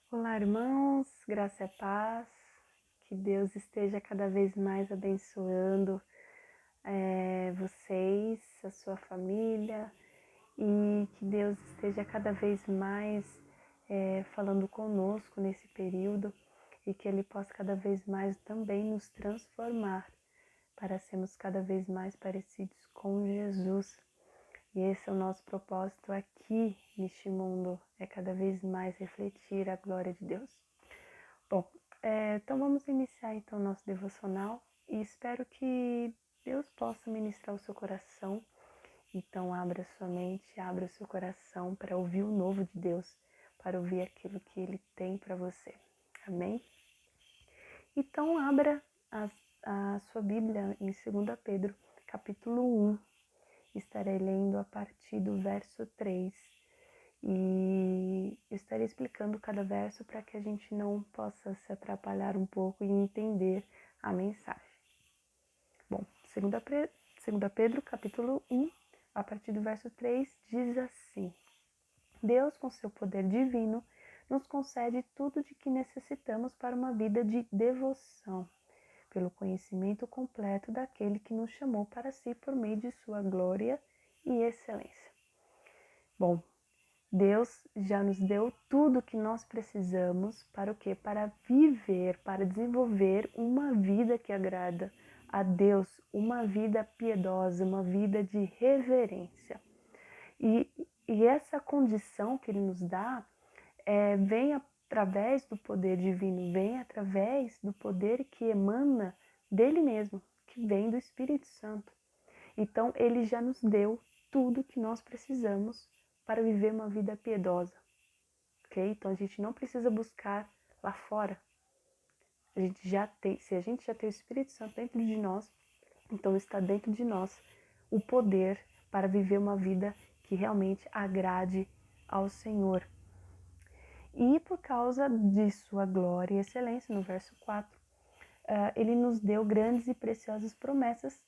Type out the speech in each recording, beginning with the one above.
Olá, irmãos, graça e paz, que Deus esteja cada vez mais abençoando vocês, a sua família, e que Deus esteja cada vez mais falando conosco nesse período e que Ele possa cada vez mais também nos transformar para sermos cada vez mais parecidos com Jesus. E esse é o nosso propósito aqui neste mundo, é cada vez mais refletir a glória de Deus. Bom, então vamos iniciar então o nosso devocional e espero que Deus possa ministrar o seu coração. Então abra sua mente, abra o seu coração para ouvir o novo de Deus, para ouvir aquilo que Ele tem para você. Amém? Então abra a sua Bíblia em 2 Pedro, capítulo 1. Estarei lendo a partir do verso 3. E eu estarei explicando cada verso para que a gente não possa se atrapalhar um pouco e entender a mensagem. Bom, 2 Pedro, capítulo 1, a partir do verso 3, diz assim: Deus, com seu poder divino, nos concede tudo de que necessitamos para uma vida de devoção, pelo conhecimento completo daquele que nos chamou para si por meio de sua glória e excelência. Bom, Deus já nos deu tudo o que nós precisamos para o quê? Para viver, para desenvolver uma vida que agrada a Deus, uma vida piedosa, uma vida de reverência. E essa condição que Ele nos dá vem através do poder divino, vem através do poder que emana dele mesmo, que vem do Espírito Santo. Então, Ele já nos deu tudo que nós precisamos para viver uma vida piedosa, ok? Então, a gente não precisa buscar lá fora. A gente já tem, se a gente já tem o Espírito Santo dentro de nós, então está dentro de nós o poder para viver uma vida que realmente agrade ao Senhor. E por causa de sua glória e excelência, no verso 4, Ele nos deu grandes e preciosas promessas,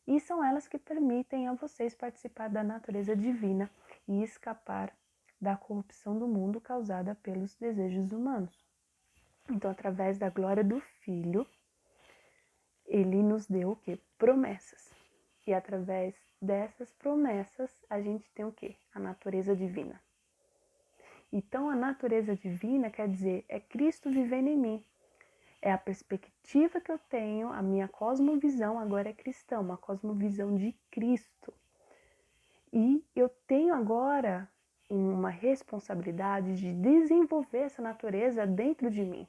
e são elas que permitem a vocês participar da natureza divina e escapar da corrupção do mundo causada pelos desejos humanos. Então, através da glória do Filho, Ele nos deu o quê? Promessas. E através dessas promessas, a gente tem o quê? A natureza divina. Então, a natureza divina quer dizer, é Cristo vivendo em mim. É a perspectiva que eu tenho, a minha cosmovisão agora é cristã, uma cosmovisão de Cristo. E eu tenho agora uma responsabilidade de desenvolver essa natureza dentro de mim.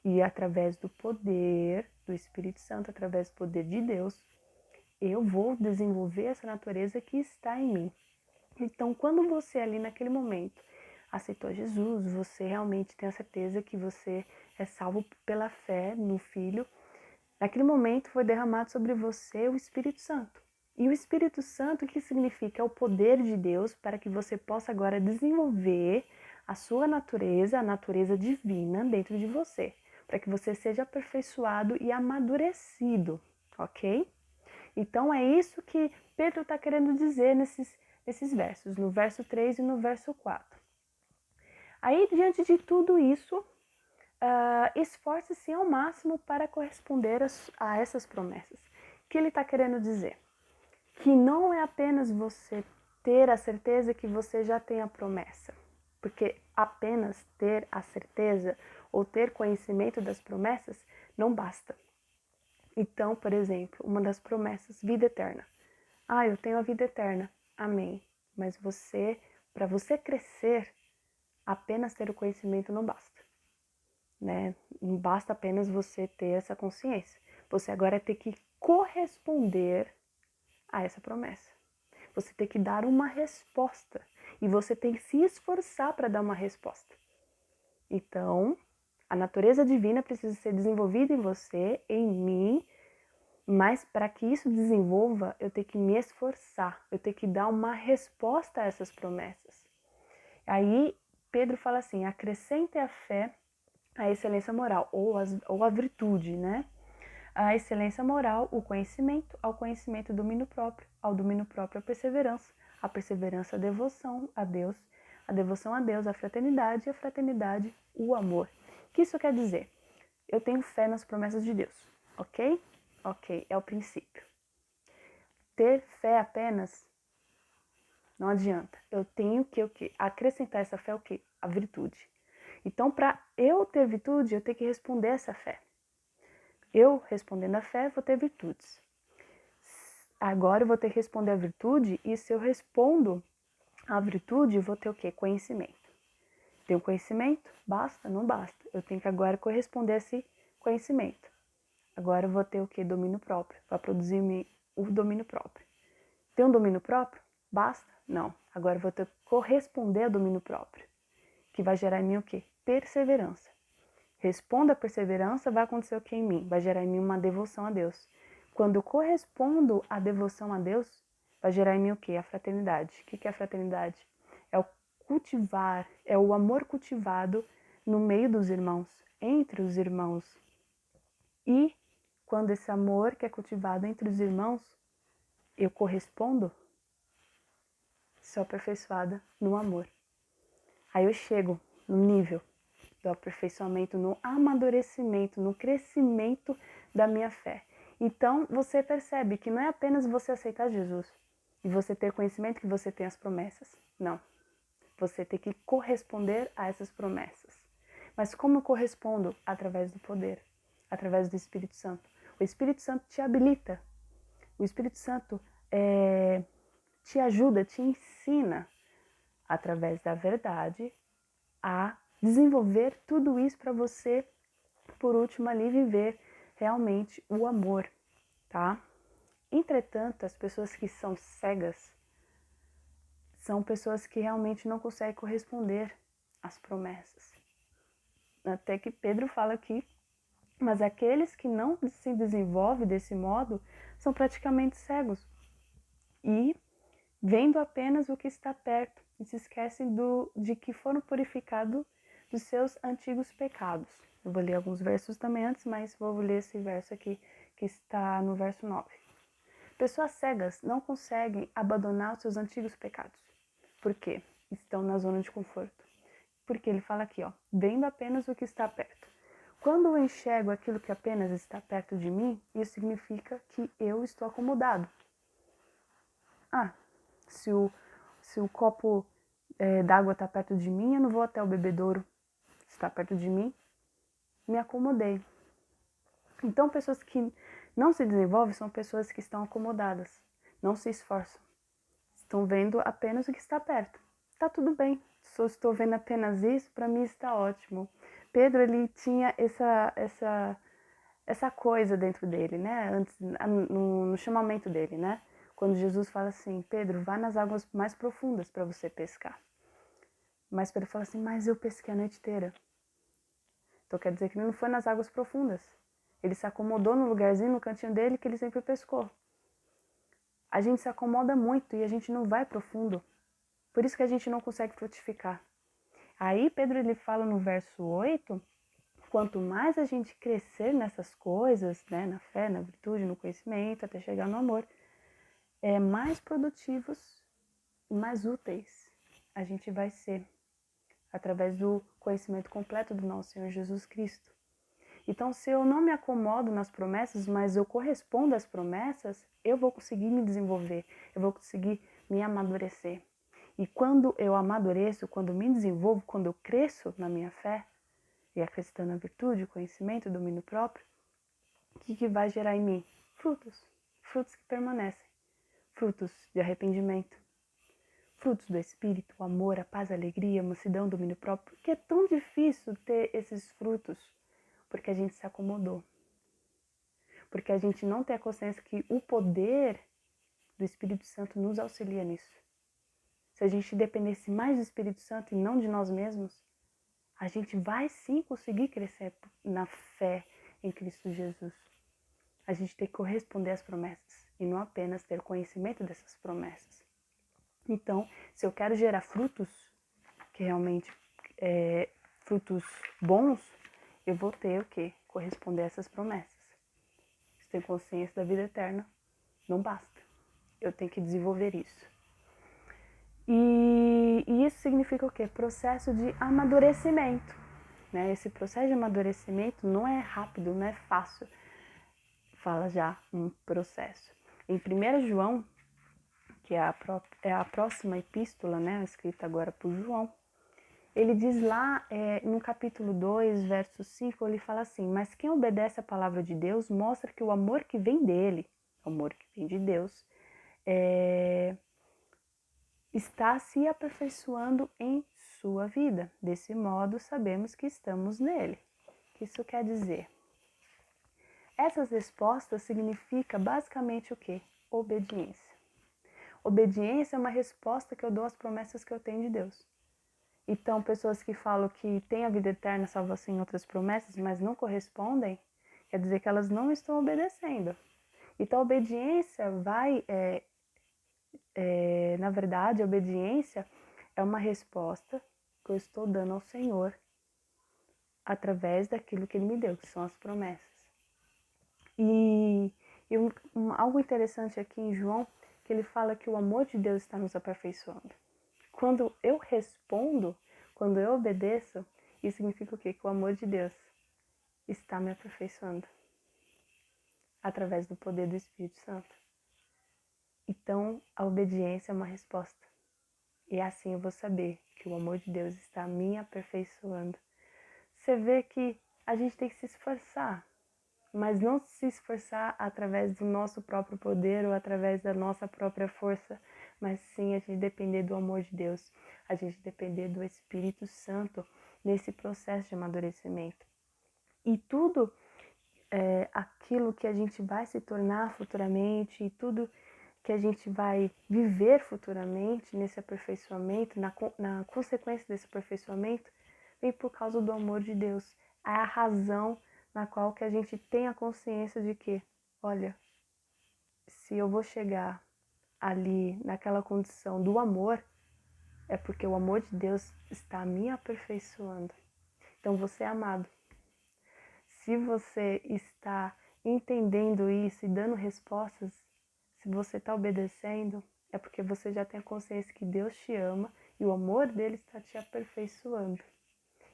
E através do poder do Espírito Santo, através do poder de Deus, eu vou desenvolver essa natureza que está em mim. Então, quando você ali naquele momento aceitou Jesus, você realmente tem a certeza que você é salvo pela fé no Filho, naquele momento foi derramado sobre você o Espírito Santo. E o Espírito Santo, o que significa? É o poder de Deus para que você possa agora desenvolver a sua natureza, a natureza divina dentro de você, para que você seja aperfeiçoado e amadurecido, ok? Então é isso que Pedro está querendo dizer nesses versos, no verso 3 e no verso 4. Aí, diante de tudo isso, esforce-se ao máximo para corresponder a essas promessas. O que ele está querendo dizer? Que não é apenas você ter a certeza que você já tem a promessa, porque apenas ter a certeza ou ter conhecimento das promessas não basta. Então, por exemplo, uma das promessas, vida eterna. Eu tenho a vida eterna. Amém. Mas para você crescer, apenas ter o conhecimento não basta, né? Não basta apenas você ter essa consciência. Você agora tem que corresponder a essa promessa. Você tem que dar uma resposta e você tem que se esforçar para dar uma resposta. Então, a natureza divina precisa ser desenvolvida em você, em mim, mas para que isso desenvolva, eu tenho que me esforçar, eu tenho que dar uma resposta a essas promessas. Aí Pedro fala assim: acrescente a fé a excelência moral, ou a virtude, né? A excelência moral, o conhecimento, ao conhecimento, o domínio próprio, ao domínio próprio, a perseverança a devoção a Deus, a devoção a Deus, a fraternidade, e a fraternidade, o amor. O que isso quer dizer? Eu tenho fé nas promessas de Deus, ok? Ok, é o princípio. Ter fé apenas não adianta. Eu tenho que o quê? Acrescentar essa fé o quê? A virtude. Então, para eu ter virtude, eu tenho que responder essa fé. Eu, respondendo a fé, vou ter virtudes. Agora eu vou ter que responder a virtude, e se eu respondo a virtude, eu vou ter o quê? Conhecimento. Tenho conhecimento? Basta? Não basta. Eu tenho que agora corresponder a esse conhecimento. Agora eu vou ter o quê? Domínio próprio. Para produzir o domínio próprio. Ter um domínio próprio? Basta? Não. Agora eu vou ter que corresponder ao domínio próprio. Que vai gerar em mim o quê? Perseverança. Responda a perseverança, vai acontecer o que em mim? Vai gerar em mim uma devoção a Deus. Quando eu correspondo à devoção a Deus, vai gerar em mim o quê? A fraternidade. O que é a fraternidade? É o cultivar, é o amor cultivado no meio dos irmãos, entre os irmãos. E quando esse amor que é cultivado entre os irmãos, eu correspondo, sou aperfeiçoada no amor. Aí eu chego no nível do aperfeiçoamento, no amadurecimento, no crescimento da minha fé. Então, você percebe que não é apenas você aceitar Jesus e você ter conhecimento que você tem as promessas. Não. Você tem que corresponder a essas promessas. Mas como eu correspondo? Através do poder, através do Espírito Santo. O Espírito Santo te habilita. O Espírito Santo te ajuda, te ensina, através da verdade, a desenvolver tudo isso para você, por último, ali viver realmente o amor, tá? Entretanto, as pessoas que são cegas são pessoas que realmente não conseguem corresponder às promessas. Até que Pedro fala aqui, mas aqueles que não se desenvolvem desse modo são praticamente cegos e vendo apenas o que está perto e se esquecem de que foram purificados dos seus antigos pecados. Eu vou ler alguns versos também antes, mas vou ler esse verso aqui que está no verso 9. Pessoas cegas não conseguem abandonar os seus antigos pecados. Por quê? Estão na zona de conforto. Porque ele fala aqui, ó, vendo apenas o que está perto. Quando eu enxergo aquilo que apenas está perto de mim, isso significa que eu estou acomodado. Ah, se o copo d'água está perto de mim, eu não vou até o bebedouro. Se está perto de mim, me acomodei. Então, pessoas que não se desenvolvem são pessoas que estão acomodadas, não se esforçam. Estão vendo apenas o que está perto. Está tudo bem. Se eu estou vendo apenas isso, para mim está ótimo. Pedro, ele tinha essa coisa dentro dele, né? Antes, no chamamento dele, né? Quando Jesus fala assim, Pedro, vá nas águas mais profundas para você pescar. Mas Pedro fala assim, mas eu pesquei a noite inteira. Então quer dizer que ele não foi nas águas profundas. Ele se acomodou no lugarzinho, no cantinho dele, que ele sempre pescou. A gente se acomoda muito e a gente não vai profundo. Por isso que a gente não consegue frutificar. Aí Pedro ele fala no verso 8, quanto mais a gente crescer nessas coisas, né, na fé, na virtude, no conhecimento, até chegar no amor, mais produtivos e mais úteis a gente vai ser através do conhecimento completo do nosso Senhor Jesus Cristo. Então, se eu não me acomodo nas promessas, mas eu correspondo às promessas, eu vou conseguir me desenvolver, eu vou conseguir me amadurecer. E quando eu amadureço, quando me desenvolvo, quando eu cresço na minha fé, e acrescentando a virtude, o conhecimento, o domínio próprio, o que vai gerar em mim? Frutos. Frutos que permanecem. Frutos de arrependimento. Frutos do Espírito, o amor, a paz, a alegria, a mansidão, o domínio próprio. Porque é tão difícil ter esses frutos, porque a gente se acomodou. Porque a gente não tem a consciência que o poder do Espírito Santo nos auxilia nisso. Se a gente dependesse mais do Espírito Santo e não de nós mesmos, a gente vai sim conseguir crescer na fé em Cristo Jesus. A gente tem que corresponder às promessas e não apenas ter conhecimento dessas promessas. Então, se eu quero gerar frutos, que realmente frutos bons, eu vou ter o quê? Corresponder a essas promessas. Se tem consciência da vida eterna, não basta. Eu tenho que desenvolver isso. E isso significa o quê? Processo de amadurecimento. Né? Esse processo de amadurecimento não é rápido, não é fácil. Fala já um processo. Em 1 João, que é a próxima epístola, né, escrita agora por João, ele diz lá, no capítulo 2, verso 5, ele fala assim: mas quem obedece à palavra de Deus mostra que o amor que vem dele, o amor que vem de Deus, está se aperfeiçoando em sua vida. Desse modo, sabemos que estamos nele. O que isso quer dizer? Essas respostas significam basicamente o quê? Obediência. Obediência é uma resposta que eu dou às promessas que eu tenho de Deus. Então, pessoas que falam que têm a vida eterna, salvação em outras promessas, mas não correspondem, quer dizer que elas não estão obedecendo. Então, a obediência vai, na verdade, a obediência é uma resposta que eu estou dando ao Senhor através daquilo que Ele me deu, que são as promessas. E algo interessante aqui em João, que ele fala que o amor de Deus está nos aperfeiçoando. Quando eu respondo, quando eu obedeço, isso significa o quê? Que o amor de Deus está me aperfeiçoando através do poder do Espírito Santo. Então, a obediência é uma resposta. E assim eu vou saber que o amor de Deus está me aperfeiçoando. Você vê que a gente tem que se esforçar, mas não se esforçar através do nosso próprio poder ou através da nossa própria força, mas sim a gente depender do amor de Deus, a gente depender do Espírito Santo nesse processo de amadurecimento. E tudo aquilo que a gente vai se tornar futuramente e tudo que a gente vai viver futuramente nesse aperfeiçoamento, na consequência desse aperfeiçoamento, vem por causa do amor de Deus. É a razão na qual que a gente tem a consciência de que, olha, se eu vou chegar ali naquela condição do amor, é porque o amor de Deus está me aperfeiçoando. Então você é amado. Se você está entendendo isso e dando respostas, se você está obedecendo, é porque você já tem a consciência que Deus te ama e o amor dele está te aperfeiçoando.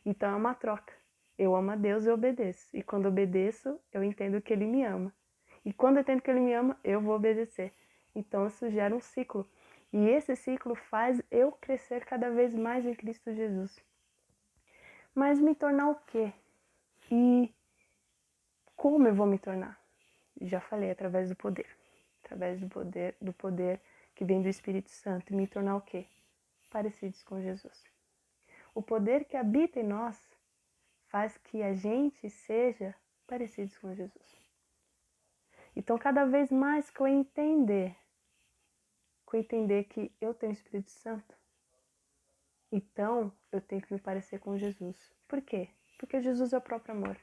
Então é uma troca. Eu amo a Deus e obedeço. E quando obedeço, eu entendo que Ele me ama. E quando eu entendo que Ele me ama, eu vou obedecer. Então isso gera um ciclo. E esse ciclo faz eu crescer cada vez mais em Cristo Jesus. Mas me tornar o quê? E como eu vou me tornar? Já falei, através do poder. Através do poder que vem do Espírito Santo. E me tornar o quê? Parecidos com Jesus. O poder que habita em nós faz que a gente seja parecidos com Jesus. Então, cada vez mais que eu entender que eu tenho o Espírito Santo, então eu tenho que me parecer com Jesus. Por quê? Porque Jesus é o próprio amor.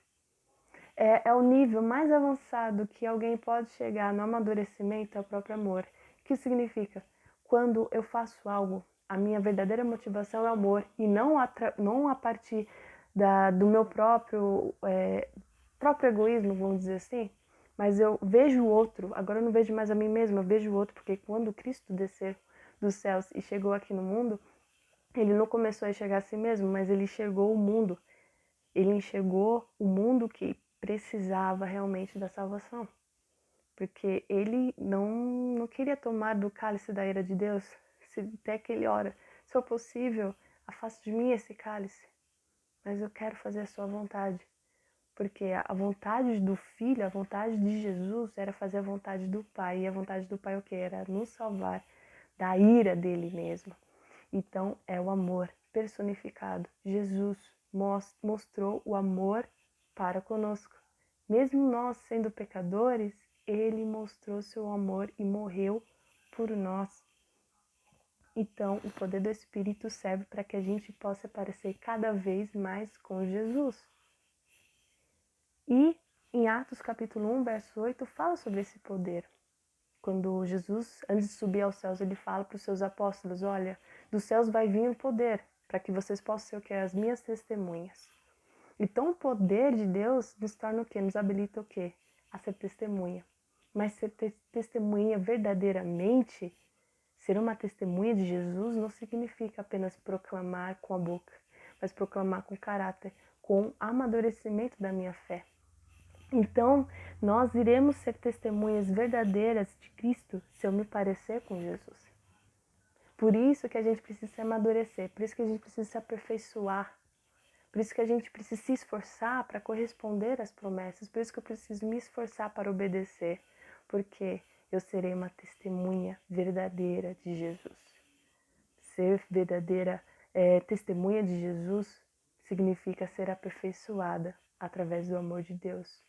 É o nível mais avançado que alguém pode chegar no amadurecimento, é o próprio amor. O que significa? Quando eu faço algo, a minha verdadeira motivação é o amor e não a partir do meu próprio egoísmo, vamos dizer assim, mas eu vejo o outro, agora eu não vejo mais a mim mesma, eu vejo o outro, porque quando Cristo desceu dos céus e chegou aqui no mundo, ele não começou a enxergar a si mesmo, mas ele enxergou o mundo. Ele enxergou o mundo que precisava realmente da salvação. Porque ele não queria tomar do cálice da ira de Deus, até que ele ora, se for possível, afaste de mim esse cálice, mas eu quero fazer a sua vontade. Porque a vontade do Filho, a vontade de Jesus era fazer a vontade do Pai. E a vontade do Pai o que? Era nos salvar da ira dele mesmo. Então é o amor personificado. Jesus mostrou o amor para conosco. Mesmo nós sendo pecadores, ele mostrou seu amor e morreu por nós. Então, o poder do Espírito serve para que a gente possa parecer cada vez mais com Jesus. E em Atos capítulo 1, verso 8, fala sobre esse poder. Quando Jesus, antes de subir aos céus, ele fala para os seus apóstolos, olha, dos céus vai vir o poder, para que vocês possam ser o que? As minhas testemunhas. Então o poder de Deus nos torna o quê? Nos habilita o quê? A ser testemunha. Mas ser testemunha verdadeiramente Ser uma testemunha de Jesus não significa apenas proclamar com a boca, mas proclamar com caráter, com amadurecimento da minha fé. Então, nós iremos ser testemunhas verdadeiras de Cristo se eu me parecer com Jesus. Por isso que a gente precisa se amadurecer, por isso que a gente precisa se aperfeiçoar, por isso que a gente precisa se esforçar para corresponder às promessas, por isso que eu preciso me esforçar para obedecer, porque eu serei uma testemunha verdadeira de Jesus. Ser verdadeira testemunha de Jesus significa ser aperfeiçoada através do amor de Deus,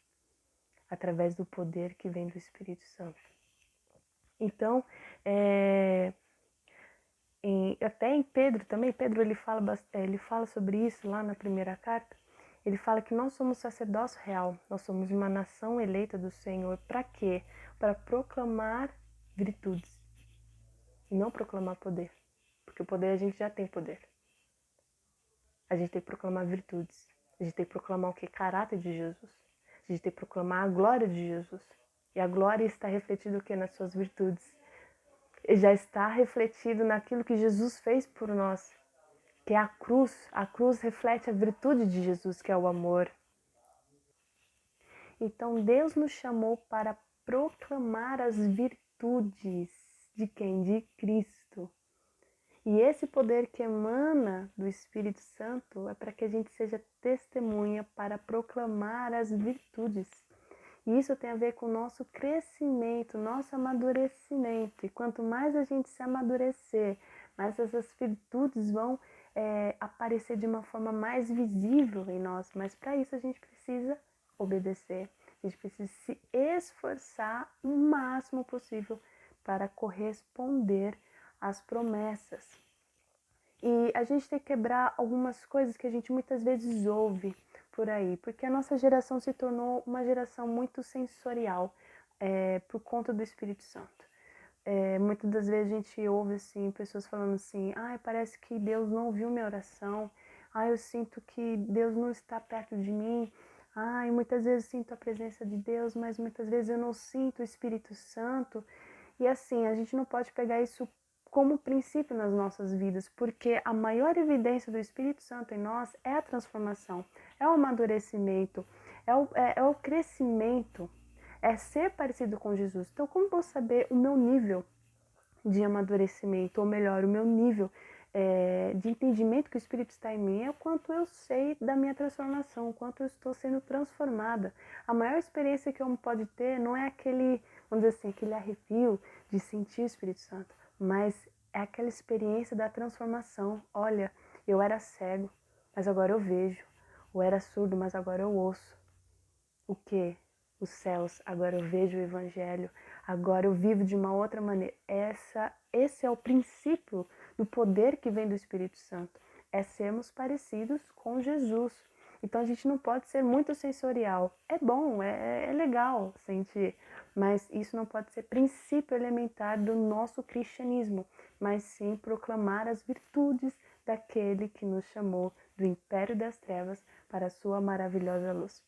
através do poder que vem do Espírito Santo. Então, até em Pedro também, Pedro ele fala sobre isso lá na primeira carta. Ele fala que nós somos sacerdócio real, nós somos uma nação eleita do Senhor. Para quê? Para proclamar virtudes e não proclamar poder. Porque o poder a gente já tem poder. A gente tem que proclamar virtudes. A gente tem que proclamar o que? Caráter de Jesus. A gente tem que proclamar a glória de Jesus. E a glória está refletida o que? Nas suas virtudes. E já está refletido naquilo que Jesus fez por nós, que é a cruz. A cruz reflete a virtude de Jesus, que é o amor. Então Deus nos chamou para proclamar as virtudes de quem? De Cristo. E esse poder que emana do Espírito Santo é para que a gente seja testemunha para proclamar as virtudes. E isso tem a ver com o nosso crescimento, nosso amadurecimento. E quanto mais a gente se amadurecer, mais essas virtudes vão aparecer de uma forma mais visível em nós. Mas para isso a gente precisa obedecer. A gente precisa se esforçar o máximo possível para corresponder às promessas. E a gente tem que quebrar algumas coisas que a gente muitas vezes ouve por aí, porque a nossa geração se tornou uma geração muito sensorial por conta do Espírito Santo. Muitas das vezes a gente ouve assim, pessoas falando assim, parece que Deus não ouviu minha oração, eu sinto que Deus não está perto de mim, muitas vezes eu sinto a presença de Deus, mas muitas vezes eu não sinto o Espírito Santo. E assim, a gente não pode pegar isso como princípio nas nossas vidas, porque a maior evidência do Espírito Santo em nós é a transformação, é o amadurecimento, é o crescimento, é ser parecido com Jesus. Então, como vou saber o meu nível de amadurecimento, ou melhor, o meu nível de entendimento que o Espírito está em mim, é o quanto eu sei da minha transformação, o quanto eu estou sendo transformada. A maior experiência que eu pode ter não é aquele, vamos dizer assim, aquele arrepio de sentir o Espírito Santo, mas é aquela experiência da transformação. Olha, eu era cego, mas agora eu vejo. Eu era surdo, mas agora eu ouço. O quê? Os céus. Agora eu vejo o Evangelho. Agora eu vivo de uma outra maneira. Esse é o princípio do poder que vem do Espírito Santo. É sermos parecidos com Jesus. Então a gente não pode ser muito sensorial. É bom, é legal sentir, mas isso não pode ser princípio elementar do nosso cristianismo, mas sim proclamar as virtudes daquele que nos chamou do império das trevas para a sua maravilhosa luz.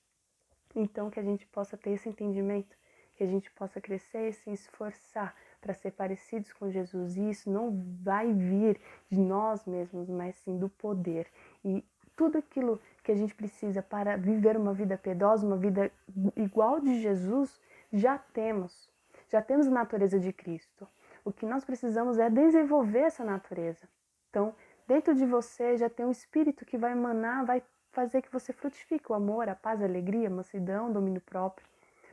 Então que a gente possa ter esse entendimento, que a gente possa crescer e se esforçar para ser parecidos com Jesus. E isso não vai vir de nós mesmos, mas sim do poder. E tudo aquilo que a gente precisa para viver uma vida piedosa, uma vida igual de Jesus, já temos. Já temos a natureza de Cristo. O que nós precisamos é desenvolver essa natureza. Então, dentro de você já tem um Espírito que vai emanar, vai fazer que você frutifique o amor, a paz, a alegria, a mansidão, o domínio próprio.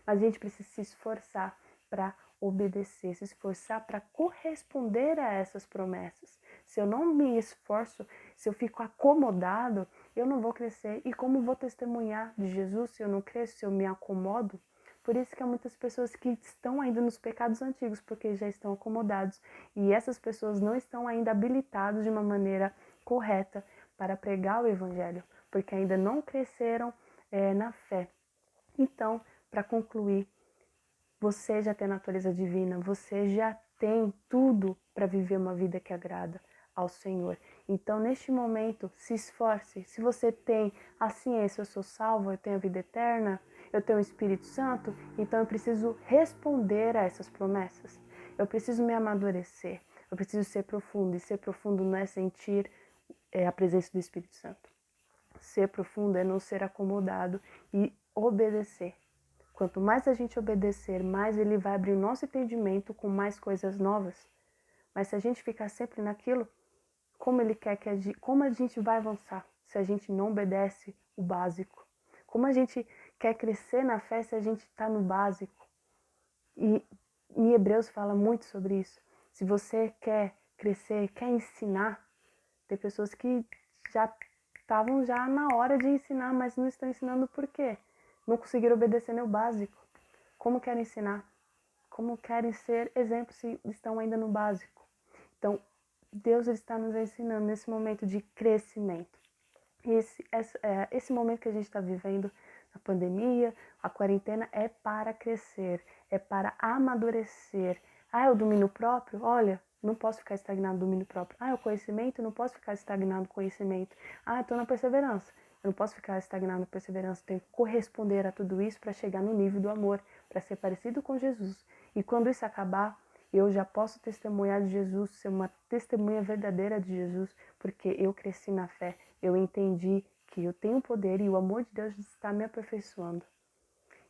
Mas a gente precisa se esforçar para obedecer, se esforçar para corresponder a essas promessas. Se eu não me esforço, se eu fico acomodado, eu não vou crescer. E como vou testemunhar de Jesus se eu não cresço, se eu me acomodo? Por isso que há muitas pessoas que estão ainda nos pecados antigos, porque já estão acomodados. E essas pessoas não estão ainda habilitadas de uma maneira correta para pregar o Evangelho, porque ainda não cresceram na fé. Então, para concluir, você já tem a natureza divina, você já tem tudo para viver uma vida que agrada ao Senhor. Então, neste momento, se esforce. Se você tem a ciência, eu sou salvo, eu tenho a vida eterna, eu tenho o Espírito Santo, então eu preciso responder a essas promessas. Eu preciso me amadurecer. Eu preciso ser profundo, e ser profundo não é sentir a presença do Espírito Santo. Ser profundo é não ser acomodado e obedecer. Quanto mais a gente obedecer, mais ele vai abrir o nosso entendimento com mais coisas novas. Mas se a gente ficar sempre naquilo, como ele quer que como a gente vai avançar se a gente não obedece o básico? Como a gente quer crescer na fé se a gente está no básico? E em Hebreus fala muito sobre isso. Se você quer crescer, quer ensinar, tem pessoas que já estavam já na hora de ensinar, mas não estão ensinando por quê? Não conseguiram obedecer nem o básico. Como querem ensinar? Como querem ser exemplos se estão ainda no básico? Então, Deus está nos ensinando nesse momento de crescimento. Esse momento que a gente está vivendo, a pandemia, a quarentena, é para crescer, é para amadurecer. É o domínio próprio? Olha, não posso ficar estagnado no domínio próprio. É o conhecimento? Não posso ficar estagnado no conhecimento. Eu estou na perseverança. Eu não posso ficar estagnado na perseverança. Tenho que corresponder a tudo isso para chegar no nível do amor, para ser parecido com Jesus. E quando isso acabar, eu já posso testemunhar de Jesus, ser uma testemunha verdadeira de Jesus, porque eu cresci na fé, eu entendi que eu tenho poder e o amor de Deus está me aperfeiçoando.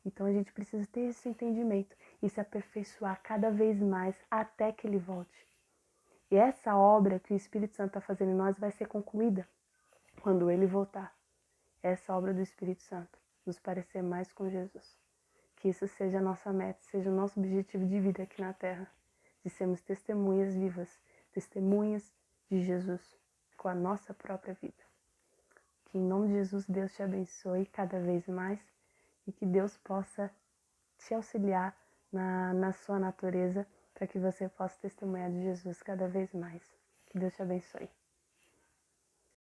Então a gente precisa ter esse entendimento e se aperfeiçoar cada vez mais até que ele volte. E essa obra que o Espírito Santo está fazendo em nós vai ser concluída quando ele voltar. Essa obra do Espírito Santo, nos parecer mais com Jesus. Que isso seja a nossa meta, seja o nosso objetivo de vida aqui na Terra. De sermos testemunhas vivas, testemunhas de Jesus com a nossa própria vida. Que em nome de Jesus Deus te abençoe cada vez mais e que Deus possa te auxiliar na sua natureza para que você possa testemunhar de Jesus cada vez mais. Que Deus te abençoe.